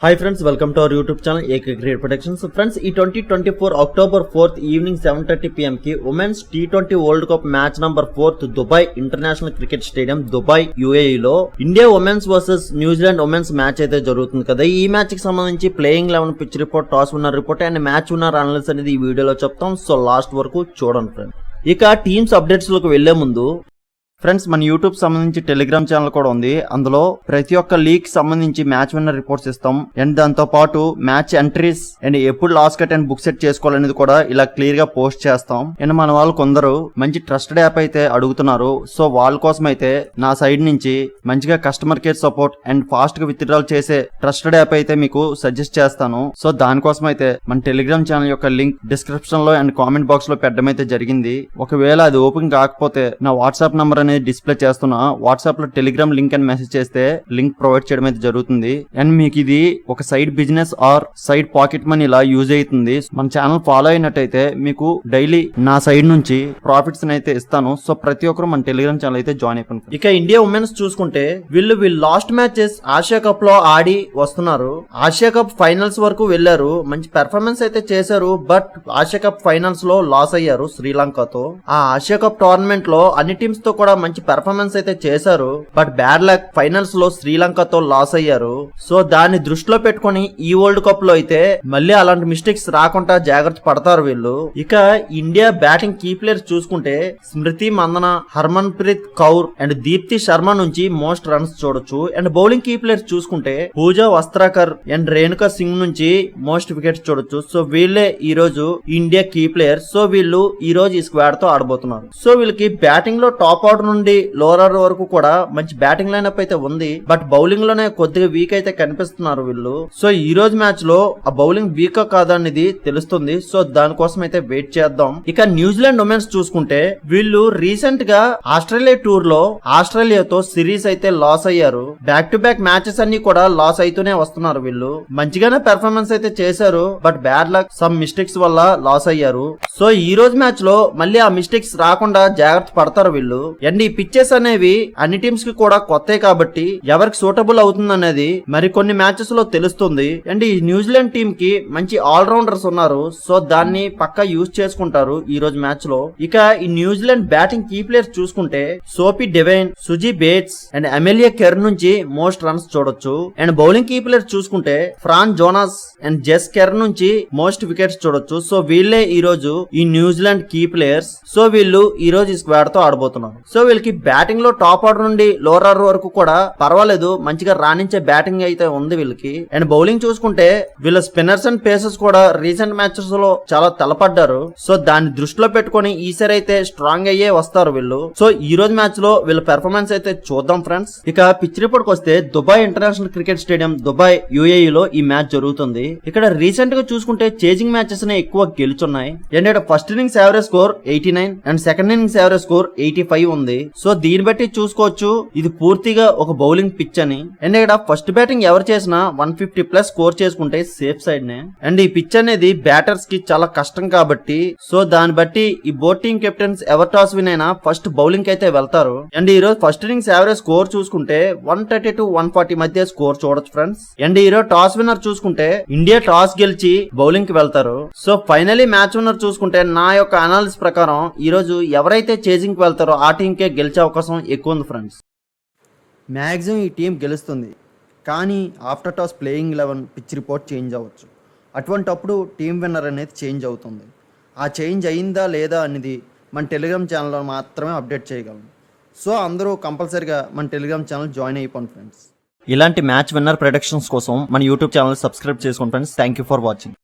Hi friends, welcome to our YouTube channel AK Cricket Predictions. Friends, ఈ 2024 October 4th evening 7:30 PM కి women's T20 world cup match number 4th Dubai international cricket stadium Dubai UAE లో India women's versus New Zealand women's match అయితే జరుగుతుంది కదా. ఈ match కి సంబంధించి playing 11 pitch report, toss winner report and match winner analysis అనేది ఈ వీడియోలో చెప్తాం. సో లాస్ట్ వరకు చూడండి ఫ్రెండ్స్. ఇక టీమ్స్ అప్డేట్స్ లోకి వెళ్లే ముందు ఫ్రెండ్స్, మన యూట్యూబ్ సంబంధించి టెలిగ్రామ్ ఛానల్ కూడా ఉంది. అందులో ప్రతి ఒక్క లీగ్ సంబంధించి మ్యాచ్ విన్నర్ రిపోర్ట్స్ ఇస్తాం అండ్ దాంతో పాటు మ్యాచ్ ఎంట్రీస్ అండ్ ఎప్పుడు loss cut and book set చేసుకోవాలనేది కూడా ఇలా క్లియర్ గా పోస్ట్ చేస్తాం. అండ్ మన వాళ్ళు కొందరు మంచి ట్రస్టెడ్ యాప్ అయితే అడుగుతున్నారు. సో వాళ్ళ కోసం అయితే నా సైడ్ నుంచి మంచిగా customer care support and fast గా విత్డ్రాల్ చేసే ట్రస్టెడ్ యాప్ అయితే మీకు సజెస్ట్ చేస్తాను. సో దానికోసం అయితే మన టెలిగ్రామ్ ఛానల్ యొక్క లింక్ డిస్క్రిప్షన్ లో అండ్ కామెంట్ బాక్స్ లో పెట్టడం అయితే జరిగింది. ఒకవేళ అది ఓపెన్ కాకపోతే నా వాట్సాప్ నంబర్ డిస్ప్లే చేస్తున్నా, వాట్సాప్ లో టెలిగ్రామ్ లింక్ అని మెసేజ్ చేస్తే లింక్ ప్రొవైడ్ చేయడం అయితే జరుగుతుంది. అండ్ మీకు ఇది ఒక side business are side pocket money ఇలా యూజ్ అవుతుంది. మన ఛానల్ ఫాలో అయినట్టయితే మీకు డైలీ నా సైడ్ నుంచి ప్రాఫిట్స్ అయితే ఇస్తాను. సో ప్రతి ఒక్కరు మన టెలిగ్రామ్ ఛానల్ అయితే జాయిన్ అయిపోయింది. ఇక ఇండియా ఉమెన్స్ చూసుకుంటే వీళ్ళు లాస్ట్ మ్యాచెస్ ఆసియా కప్ లో ఆడి వస్తున్నారు. ఆసియా కప్ ఫైనల్స్ వరకు వెళ్లారు, మంచి పెర్ఫార్మెన్స్ అయితే చేశారు. బట్ ఆసియా కప్ ఫైనల్స్ లో లాస్ అయ్యారు శ్రీలంకతో. ఆ ఆసియా కప్ టోర్నమెంట్ లో అన్ని టీమ్స్ తో కూడా మంచి పెర్ఫార్మెన్స్ అయితే చేశారు. బట్ బ్యాడ్ లక్, ఫైనల్స్ లో శ్రీలంకతో లాస్ అయ్యారు. సో దాన్ని దృష్టిలో పెట్టుకుని ఈ వరల్డ్ కప్ లో అయితే మళ్ళీ అలాంటి మిస్టేక్స్ రాకుండా జాగ్రత్త పడతారు వీళ్ళు. ఇక ఇండియా బ్యాటింగ్ కీ ప్లేయర్స్ చూసుకుంటే స్మృతి మందన, హర్మన్ ప్రీత్ కౌర్ అండ్ దీప్తి శర్మ నుంచి మోస్ట్ రన్స్ చూడొచ్చు. అండ్ బౌలింగ్ కీ ప్లేయర్స్ చూసుకుంటే పూజా వస్త్రాకర్ అండ్ రేణుకా సింగ్ నుంచి మోస్ట్ వికెట్స్ చూడొచ్చు. సో వీళ్ళే ఈ రోజు ఇండియా కీ ప్లేయర్స్. సో వీళ్ళు ఈ రోజు ఈ స్క్వాడ్ తో ఆడబోతున్నారు. సో వీళ్ళకి బ్యాటింగ్ లో టాప్ ఆర్డర్ నుండి లోవర్ ఆర్డర్ వరకు కూడా మంచి బ్యాటింగ్ లైనప్ అయితే ఉంది. బట్ బౌలింగ్ లోనే కొద్దిగా వీక్ అయితే కనిపిస్తున్నారు వీళ్ళు. సో ఈ రోజు మ్యాచ్ లో ఆ బౌలింగ్ వీక్ కాదనేది తెలుస్తుంది. సో దానికోసం అయితే వెయిట్ చేద్దాం. ఇక న్యూజిలాండ్ ఉమెన్స్ చూసుకుంటే వీళ్ళు రీసెంట్ గా ఆస్ట్రేలియా టూర్ లో ఆస్ట్రేలియాతో సిరీస్ అయితే లాస్ అయ్యారు. బ్యాక్ టు బ్యాక్ మ్యాచెస్ అన్ని కూడా లాస్ అయితూనే వస్తున్నారు వీళ్ళు. మంచిగానే పెర్ఫార్మెన్స్ అయితే చేశారు. But bad luck, some mistakes వల్ల లాస్ అయ్యారు. సో ఈ రోజు మ్యాచ్ లో మళ్ళీ ఆ మిస్టేక్స్ రాకుండా జాగ్రత్త పడతారు వీళ్ళు. అండ్ ఈ పిచ్చెస్ అనేవి అన్ని టీమ్స్ కి కూడా కొత్త కాబట్టి ఎవరికి సూటబుల్ అవుతుంది అనేది మరి కొన్ని మ్యాచెస్ లో తెలుస్తుంది. అండ్ ఈ న్యూజిలాండ్ టీమ్ కి మంచి ఆల్ రౌండర్స్ ఉన్నారు. సో దాన్ని పక్కా యూజ్ చేసుకుంటారు ఈ రోజు మ్యాచ్ లో. ఇక ఈ న్యూజిలాండ్ బ్యాటింగ్ కీ ప్లేయర్స్ చూసుకుంటే Sophie Devine, Suzie Bates and Amelia Kerr నుంచి మోస్ట్ రన్స్ చూడొచ్చు. అండ్ బౌలింగ్ కీ ప్లేయర్స్ చూసుకుంటే Fran Jonas and Jess Kerr నుంచి మోస్ట్ వికెట్స్ చూడొచ్చు. సో వీళ్ళే ఈ రోజు ఈ న్యూజిలాండ్ కీ ప్లేయర్స్. సో వీళ్ళు ఈ రోజు ఈ స్క్వాడ్ తో ఆడబోతున్నారు. సో వీళ్ళకి బ్యాటింగ్ లో టాప్ ఆర్డర్ నుండి లోవర్ ఆర్డర్ వరకు కూడా పర్వాలేదు, మంచిగా రాణించే బ్యాటింగ్ అయితే ఉంది వీళ్ళకి. అండ్ బౌలింగ్ చూసుకుంటే వీళ్ళ స్పిన్నర్స్ అండ్ పేసర్స్ కూడా రీసెంట్ మ్యాచెస్ లో చాలా తలపడ్డారు. సో దాన్ని దృష్టిలో పెట్టుకుని ఈసారి అయితే స్ట్రాంగ్ అయ్యే వస్తారు వీళ్ళు. సో ఈ రోజు మ్యాచ్ లో వీళ్ళ పెర్ఫార్మెన్స్ అయితే చూద్దాం ఫ్రెండ్స్. ఇక పిచ్ రిపోర్ట్ వస్తే Dubai international cricket stadium Dubai UAE లో ఈ మ్యాచ్ జరుగుతుంది. ఇక్కడ రీసెంట్ గా చూసుకుంటే చేజింగ్ మ్యాచెస్ నే ఎక్కువ గెలుచున్నాయి. And first innings average score 89 and second innings average score 85 ఉంది. సో దీన్ని బట్టి చూసుకోవచ్చు ఇది పూర్తిగా ఒక బౌలింగ్ పిచ్ అని. అండ్ ఇక్కడ ఫస్ట్ బ్యాటింగ్ ఎవరు చేసినా 150+ స్కోర్ చేసుకుంటే సేఫ్ సైడ్ నే. అండ్ ఈ పిచ్ అనేది బ్యాటర్స్ కి చాలా కష్టం కాబట్టి సో దాన్ని బట్టి ఈ బోత్ టీమ్ కెప్టెన్స్ ఎవరు టాస్ విన్ అయినా ఫస్ట్ బౌలింగ్ అయితే వెళ్తారు. అండ్ ఈ రోజు ఫస్ట్ ఇన్నింగ్స్ యావరేజ్ స్కోర్ చూసుకుంటే 130 to 140 మధ్య స్కోర్ చూడొచ్చు ఫ్రెండ్స్. అండ్ ఈ రోజు టాస్ విన్నర్ చూసుకుంటే ఇండియా టాస్ గెలిచి బౌలింగ్ కి వెళ్తారు. సో ఫైనలీ మ్యాచ్ విన్నర్ చూసుకుంటే నా యొక్క అనాలిసిస్ ప్రకారం ఈ రోజు ఎవరైతే చేజింగ్ కి వెళ్తారో ఆ టీమ్ కే గెలిచే అవకాశం ఎక్కువ ఉంది ఫ్రెండ్స్. మ్యాక్సిమం ఈ టీం గెలుస్తుంది, కానీ after toss playing 11 pitch report change అవ్వచ్చు. అటువంటప్పుడు టీం విన్నర్ అనేది చేంజ్ అవుతుంది. ఆ చేంజ్ అయిందా లేదా అనేది మన టెలిగ్రామ్ ఛానల్లో మాత్రమే అప్డేట్ చేయగలం. సో అందరూ కంపల్సరీగా మన టెలిగ్రామ్ ఛానల్ జాయిన్ అయిపోండి ఫ్రెండ్స్. ఇలాంటి మ్యాచ్ విన్నర్ ప్రొడిక్షన్స్ కోసం మన యూట్యూబ్ ఛానల్ సబ్స్క్రైబ్ చేసుకోండి friends. Thank you for watching.